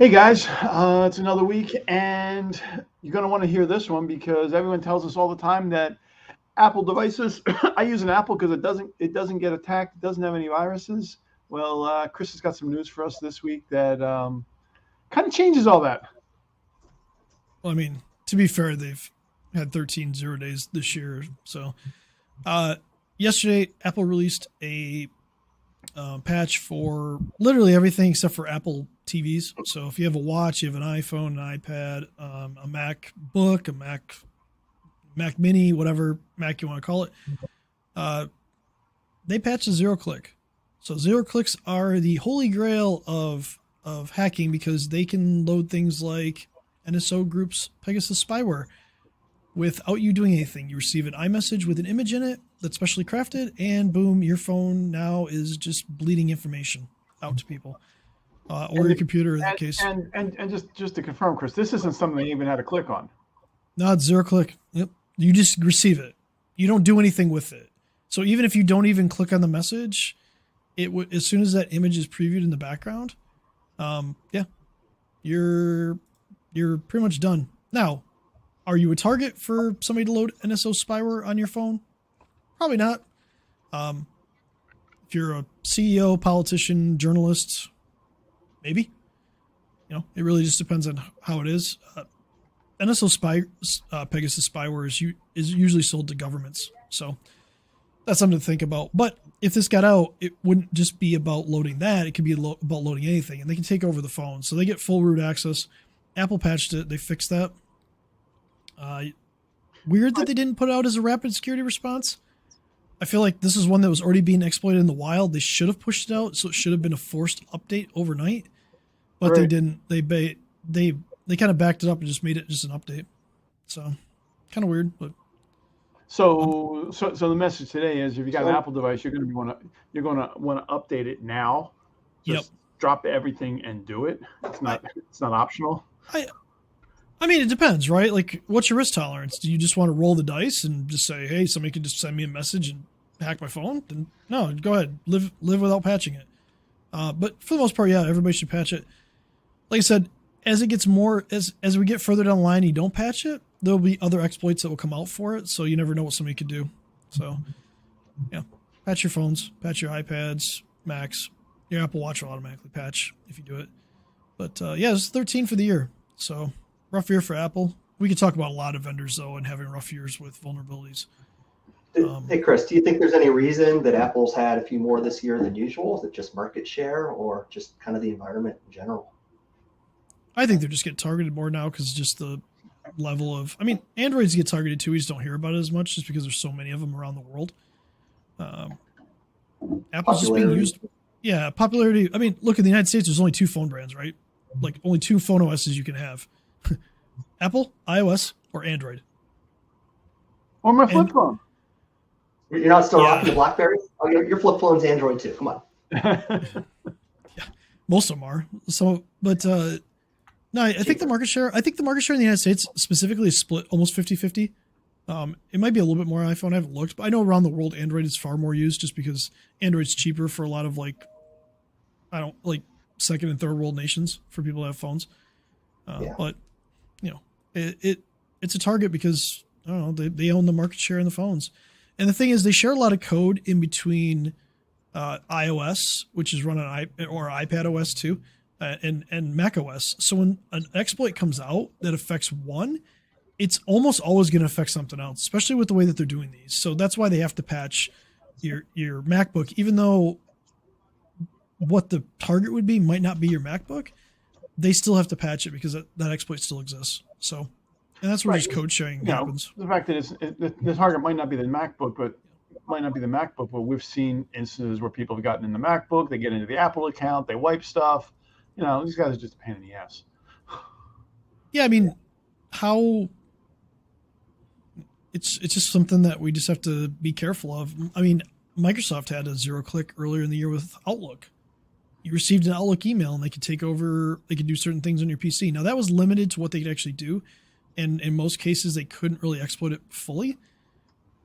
Hey guys, it's another week, and you're going to want to hear this one because everyone tells us all the time that Apple devices. I use an Apple because it doesn't get attacked, it doesn't have any viruses. Well, Chris has got some news for us this week that kind of changes all that. Well, I mean, to be fair, they've had 13 zero days this year. So, uh, yesterday, Apple released a patch for literally everything except for Apple TVs. So, if you have a watch, you have an iPhone, an iPad, a MacBook, a Mac Mini, whatever Mac you want to call it, uh, they patched a zero click. So, zero clicks are the holy grail of hacking because they can load things like NSO Group's Pegasus spyware without you doing anything. You receive an iMessage with an image in it that's specially crafted, and boom, your phone now is just bleeding information out to people, or your computer in that case. And just to confirm, Chris, this isn't something they even had to click on. No, it's zero click. Yep, you just receive it. You don't do anything with it. So even if you don't even click on the message, as soon as that image is previewed in the background, yeah, you're pretty much done. Now, are you a target for somebody to load NSO spyware on your phone? Probably not. If you're a CEO, politician, journalist, maybe. It really just depends on how it is. Pegasus spyware is usually sold to governments, so that's something to think about. But if this got out, it wouldn't just be about loading that. It could be about loading anything, and they can take over the phone. So they get full root access. Apple patched it. They fixed that. Weird that they didn't put it out as a rapid security response. I feel like this is one that was already being exploited in the wild. They should have pushed it out, so it should have been a forced update overnight. But Right. they didn't. They kind of backed it up and just made it just an update. So kind of weird, but So the message today is, if you got an Apple device, you're going to want to update it now. yep. Just drop everything and do it. It's not optional. I mean, it depends, right? Like, what's your risk tolerance? Do you just want to roll the dice and just say, "Hey, somebody can just send me a message and hack my phone"? Then no, go ahead, live without patching it. But for the most part, yeah, everybody should patch it. Like I said, as it gets more as we get further down the line, and you don't patch it, there'll be other exploits that will come out for it. So you never know what somebody could do. So yeah, patch your phones, patch your iPads, Macs. Your Apple Watch will automatically patch if you do it. But yeah, it's 13 for the year. So rough year for Apple. We could talk about a lot of vendors though and having rough years with vulnerabilities. Hey, Chris, do you think there's any reason that Apple's had a few more this year than usual? Is it just market share or just kind of the environment in general? I think they're just getting targeted more now because just the level of, I mean, Androids get targeted too. We just don't hear about it as much just because there's so many of them around the world. Apple's just being used. Yeah, popularity. I mean, look, in the United States, there's only two phone brands, right? Like only two phone OSs you can have. Apple, iOS, or Android. Or my flip phone. You're not still rocking the BlackBerry? Oh, your flip phone's Android too. Come on. Yeah, most of them are. So, but no, I think the market share. I think the market share in the United States specifically is split almost 50-50. It might be a little bit more iPhone. I haven't looked, but I know around the world Android is far more used just because Android's cheaper for a lot of second and third world nations for people that have phones. But it's a target because I don't know, they own the market share in the phones. And the thing is, they share a lot of code in between iOS, which is run on iPad OS too, and Mac OS. So when an exploit comes out that affects one, it's almost always going to affect something else, especially with the way that they're doing these. So that's why they have to patch your MacBook, even though what the target would be might not be your MacBook. They still have to patch it because that exploit still exists. So, and that's where just code sharing happens. The fact that the target might not be the MacBook, but we've seen instances where people have gotten in the MacBook, they get into the Apple account, they wipe stuff. These guys are just a pain in the ass. Yeah, I mean, it's just something that we just have to be careful of. I mean, Microsoft had a zero click earlier in the year with Outlook. You received an Outlook email and they could do certain things on your PC. Now that was limited to what they could actually do. And in most cases, they couldn't really exploit it fully.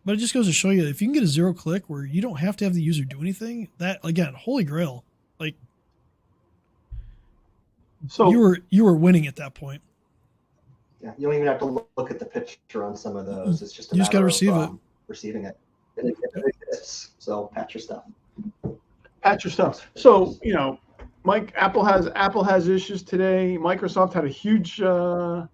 But it just goes to show you, if you can get a zero click where you don't have to have the user do anything, that, again, holy grail. Like, So you were winning at that point. Yeah, you don't even have to look at the picture on some of those. It's just a You just got matter to receive of it. receiving it. And it exists. So patch your stuff. patch your stuff. So Mike, Apple has issues today. Microsoft had a huge thing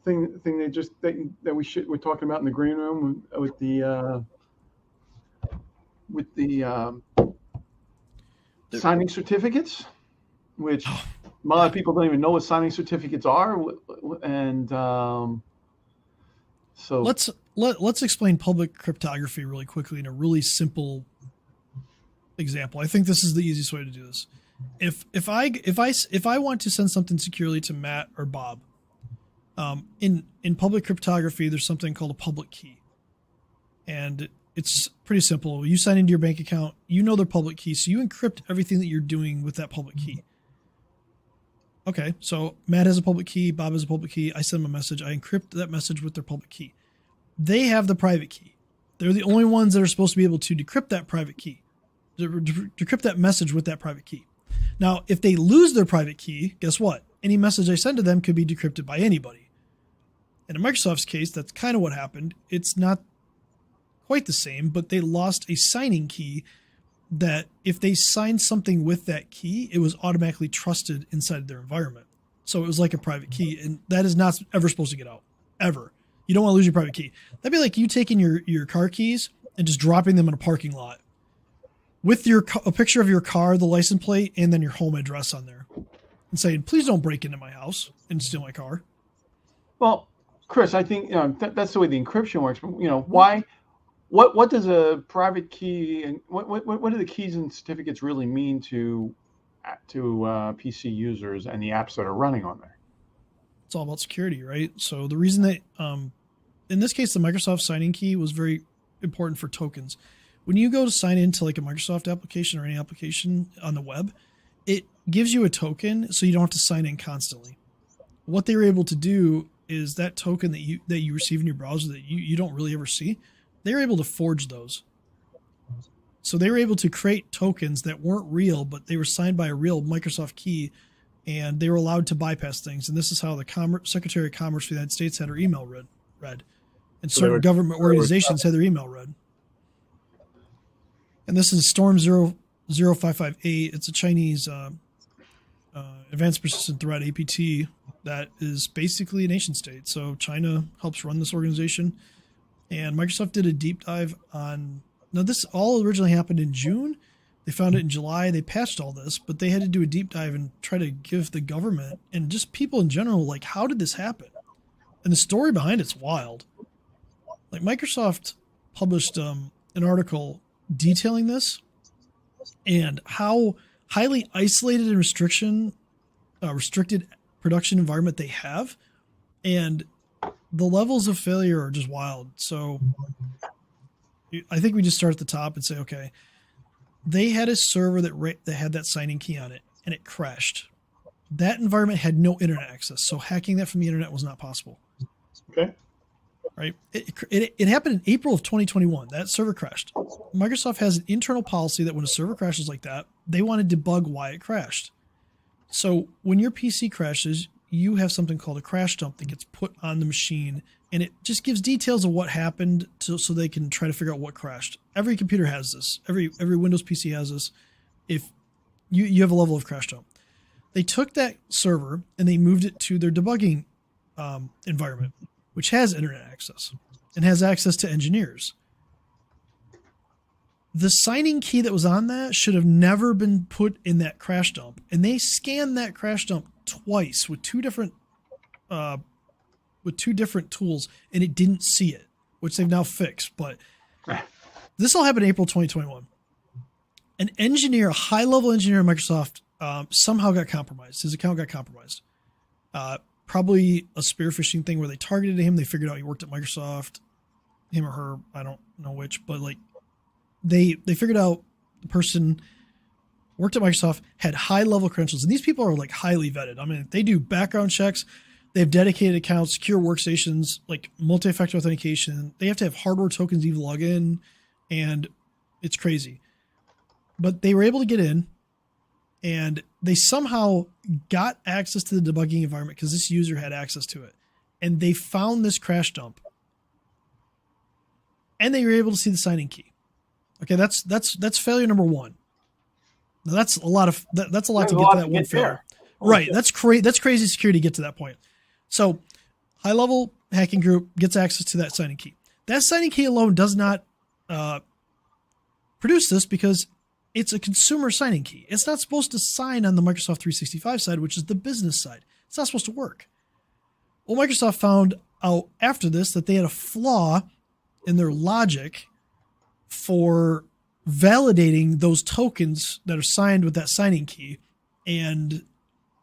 that we're talking about in the green room with the signing certificates, which a lot of people don't even know what signing certificates are, and so let's explain public cryptography really quickly in a really simple example. I think this is the easiest way to do this. If I want to send something securely to Matt or Bob, in public cryptography, there's something called a public key, and it's pretty simple. You sign into your bank account, you know their public key, so you encrypt everything that you're doing with that public key. Okay, so Matt has a public key, Bob has a public key. I send them a message, I encrypt that message with their public key. They have the private key. They're the only ones that are supposed to be able to decrypt that private key, decrypt that message with that private key. Now, if they lose their private key, guess what? Any message I send to them could be decrypted by anybody. And in Microsoft's case, that's kind of what happened. It's not quite the same, but they lost a signing key that if they signed something with that key, it was automatically trusted inside their environment. So it was like a private key, and that is not ever supposed to get out, ever. You don't want to lose your private key. That'd be like you taking your car keys and just dropping them in a parking lot with a picture of your car, the license plate, and then your home address on there, and saying, please don't break into my house and steal my car. Well, Chris, I think that's the way the encryption works. But why? What does a private key and what do the keys and certificates really mean to PC users and the apps that are running on there? It's all about security, right? So the reason that in this case the Microsoft signing key was very important for tokens. When you go to sign into like a Microsoft application or any application on the web, it gives you a token so you don't have to sign in constantly. What they were able to do is that token that you receive in your browser that you don't really ever see, they were able to forge those. So they were able to create tokens that weren't real, but they were signed by a real Microsoft key, and they were allowed to bypass things. And this is how the Secretary of Commerce of the United States had her email read. And certain government organizations had their email read. And this is Storm 00558. It's a Chinese advanced persistent threat, APT, that is basically a nation state. So China helps run this organization. And Microsoft did a deep dive on... Now, this all originally happened in June. They found it in July. They patched all this, but they had to do a deep dive and try to give the government and just people in general, like, how did this happen? And the story behind it's wild. Like, Microsoft published an article detailing this and how highly isolated and restricted production environment they have, and the levels of failure are just wild. So I think we just start at the top and say, okay, they had a server that had that signing key on it, and it crashed. That environment had no internet access, so hacking that from the internet was not possible. Okay. Right? It happened in April of 2021. That server crashed. Microsoft has an internal policy that when a server crashes like that, they want to debug why it crashed. So when your PC crashes, you have something called a crash dump that gets put on the machine, and it just gives details of what happened so they can try to figure out what crashed. Every computer has this. Every Windows PC has this. If you have a level of crash dump. They took that server and they moved it to their debugging environment, which has internet access and has access to engineers. The signing key that was on that should have never been put in that crash dump. And they scanned that crash dump twice with two different tools, and it didn't see it, which they've now fixed. But this all happened in April 2021. An engineer, a high-level engineer at Microsoft, somehow got compromised. His account got compromised. Probably a spear phishing thing where they targeted him. They figured out he worked at Microsoft, him or her, I don't know which, but like they figured out the person worked at Microsoft, had high-level credentials, and these people are like highly vetted. I mean, they do background checks. They have dedicated accounts, secure workstations, like multi-factor authentication. They have to have hardware tokens to even log in, and it's crazy. But they were able to get in, and they somehow got access to the debugging environment because this user had access to it. And they found this crash dump. And they were able to see the signing key. Okay, that's failure number one. Now that's a lot to get to that one failure. Right, that's crazy security to get to that point. So, high level hacking group gets access to that signing key. That signing key alone does not produce this because it's a consumer signing key. It's not supposed to sign on the Microsoft 365 side, which is the business side. It's not supposed to work. Well, Microsoft found out after this that they had a flaw in their logic for validating those tokens that are signed with that signing key. And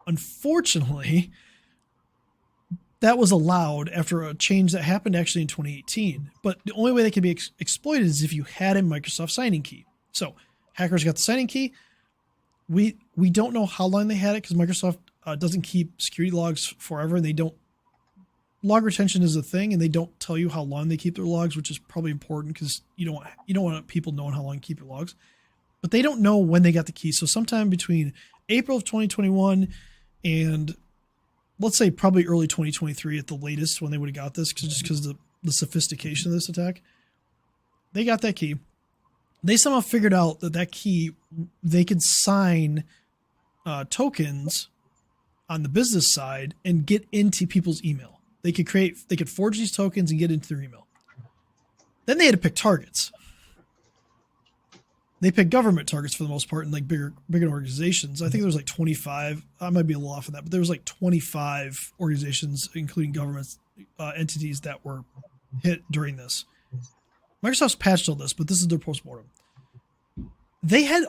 unfortunately, that was allowed after a change that happened actually in 2018. But the only way that can be exploited is if you had a Microsoft signing key. So hackers got the signing key. We don't know how long they had it because Microsoft doesn't keep security logs forever. And they don't. Log retention is a thing, and they don't tell you how long they keep their logs, which is probably important because you don't want people knowing how long you keep your logs. But they don't know when they got the key. So sometime between April of 2021 and let's say probably early 2023 at the latest when they would have got this, because of the sophistication of this attack, they got that key. They somehow figured out that key, they could sign tokens on the business side and get into people's email. They could forge these tokens and get into their email. Then they had to pick targets. They picked government targets for the most part in like bigger organizations. I think there was like 25. I might be a little off of that, but there was like 25 organizations, including government entities, that were hit during this. Microsoft's patched all this, but this is their postmortem.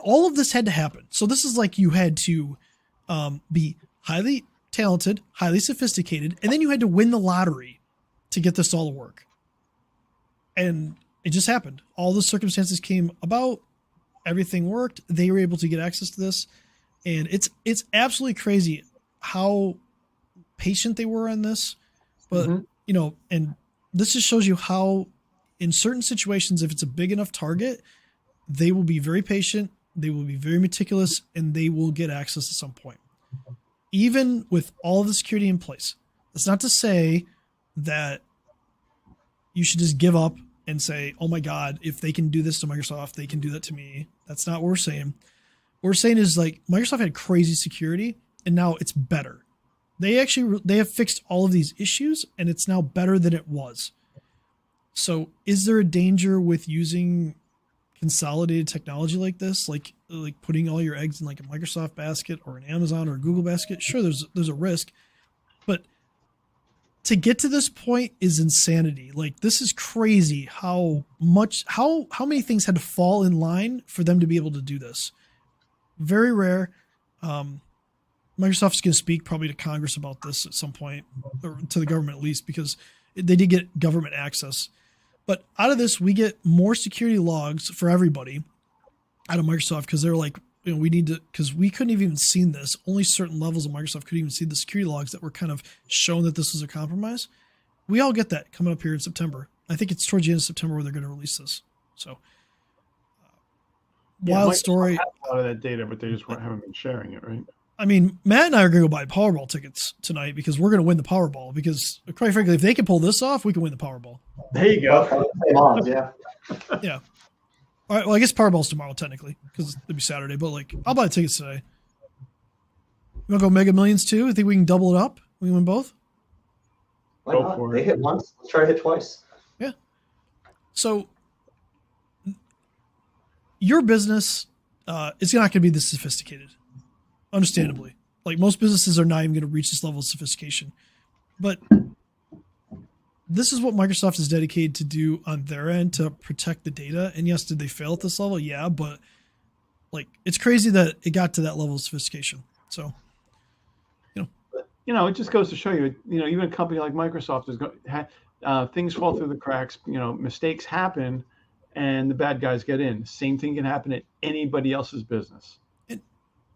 All of this had to happen. So this is like you had to be highly talented, highly sophisticated, and then you had to win the lottery to get this all to work. And it just happened. All the circumstances came about. Everything worked. They were able to get access to this. And it's absolutely crazy how patient they were on this. But, and this just shows you how in certain situations, if it's a big enough target, they will be very patient, they will be very meticulous, and they will get access at some point. Even with all of the security in place. That's not to say that you should just give up and say, oh my God, if they can do this to Microsoft, they can do that to me. That's not what we're saying. What we're saying is like Microsoft had crazy security and now it's better. They have fixed all of these issues and it's now better than it was. So is there a danger with using consolidated technology like this, like putting all your eggs in like a Microsoft basket or an Amazon or a Google basket? Sure, there's a risk, but to get to this point is insanity. Like this is crazy how many things had to fall in line for them to be able to do this. Very rare. Microsoft's going to speak probably to Congress about this at some point, or to the government at least, because they did get government access. But out of this, we get more security logs for everybody out of Microsoft because they're like, we need to, because we couldn't have even seen this. Only certain levels of Microsoft could even see the security logs that were kind of shown that this was a compromise. We all get that coming up here in September. I think it's towards the end of September where they're going to release this. So, wild story. A lot of that data, but they just haven't been sharing it, right? I mean, Matt and I are going to go buy Powerball tickets tonight because we're going to win the Powerball. Because, quite frankly, if they can pull this off, we can win the Powerball. There you go. Yeah. Yeah. All right. Well, I guess Powerball's tomorrow technically because it'll be Saturday. But like, I'll buy the tickets today. You want to go Mega Millions too? I think we can double it up. We can win both. Why not? They hit once. Let's try to hit twice. Yeah. So your business is not going to be this sophisticated. Understandably, like most businesses are not even going to reach this level of sophistication, but this is what Microsoft is dedicated to do on their end to protect the data. And yes, did they fail at this level? Yeah, but like it's crazy that it got to that level of sophistication. So, it just goes to show you, even a company like Microsoft is going things fall through the cracks. Mistakes happen, and the bad guys get in. Same thing can happen at anybody else's business.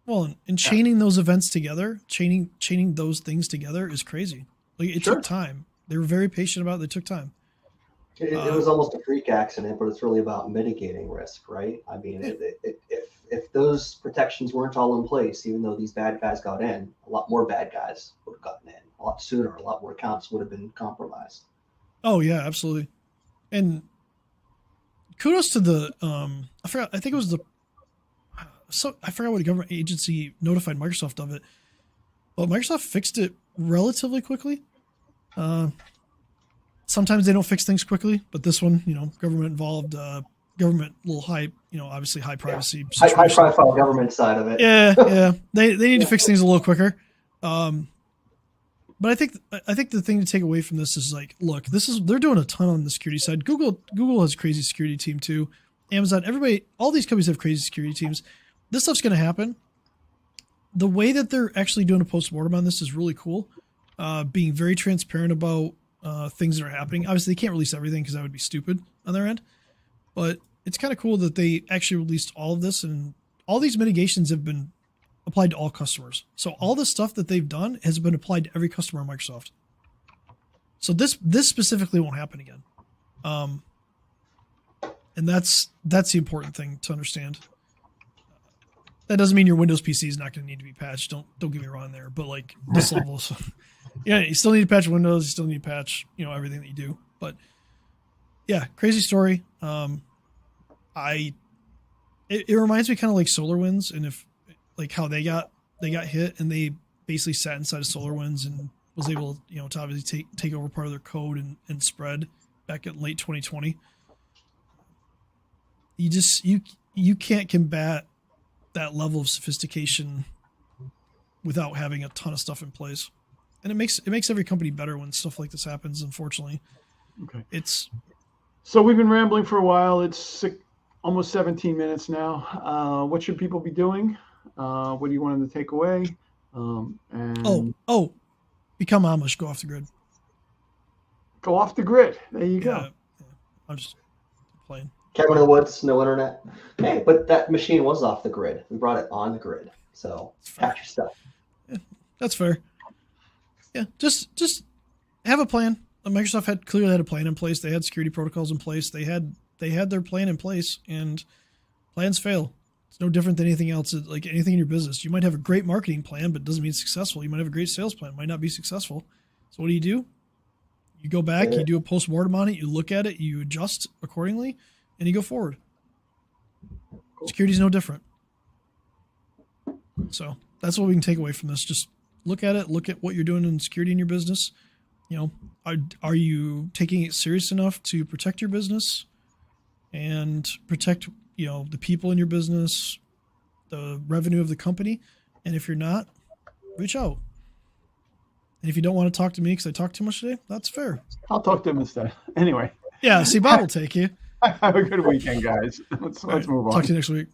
Well, and chaining those events together, chaining those things together is crazy. Like it took time. They were very patient about it. They took time. It was almost a freak accident, but it's really about mitigating risk, right? I mean, if if those protections weren't all in place, even though these bad guys got in, a lot more bad guys would have gotten in a lot sooner. A lot more accounts would have been compromised. Oh yeah, absolutely. And kudos to the I forgot. I think it was I forgot what government agency notified Microsoft of it, but Microsoft fixed it relatively quickly. Sometimes they don't fix things quickly, but this one, government involved, government, a little high, obviously high privacy. Yeah. High profile government side of it. Yeah. They need to fix things a little quicker. But I think the thing to take away from this is like, look, they're doing a ton on the security side. Google has a crazy security team too. Amazon, everybody, all these companies have crazy security teams. This stuff's going to happen. The way that they're actually doing a postmortem on this is really cool. Being very transparent about things that are happening. Obviously, they can't release everything because that would be stupid on their end. But it's kind of cool that they actually released all of this, and all these mitigations have been applied to all customers. So all the stuff that they've done has been applied to every customer on Microsoft. So this specifically won't happen again. And that's the important thing to understand. That doesn't mean your Windows PC is not going to need to be patched. Don't get me wrong there, but like this level, so, yeah, you still need to patch Windows. You still need to patch, everything that you do. But yeah, crazy story. It reminds me kind of like SolarWinds, and if like how they got hit, and they basically sat inside of SolarWinds and was able, to obviously take over part of their code and spread back in late 2020. You can't combat that level of sophistication without having a ton of stuff in place, and it makes every company better when stuff like this happens. Unfortunately, okay. So we've been rambling for a while. It's almost 17 minutes now. What should people be doing? What do you want them to take away? Become Amish. Go off the grid. Go off the grid. There you go. Yeah. I'm just playing. Cabin in the woods, no internet. Hey, but that machine was off the grid. We brought it on the grid. So patch your stuff. Yeah, that's fair. Yeah, just have a plan. Microsoft clearly had a plan in place. They had security protocols in place. They had their plan in place, and plans fail. It's no different than anything else. Like anything in your business, you might have a great marketing plan, but it doesn't mean it's successful. You might have a great sales plan, might not be successful. So what do? You go back, you do a post-mortem on it, you look at it, you adjust accordingly, and you go forward. Cool. Security is no different. So that's what we can take away from this. Just look at it. Look at what you're doing in security in your business. Are you taking it serious enough to protect your business and protect, the people in your business, the revenue of the company? And if you're not, reach out. And if you don't want to talk to me because I talked too much today, that's fair. I'll talk to him instead. Anyway. Yeah. See, Bob will take you. Have a good weekend, guys. Let's move on. Talk to you next week.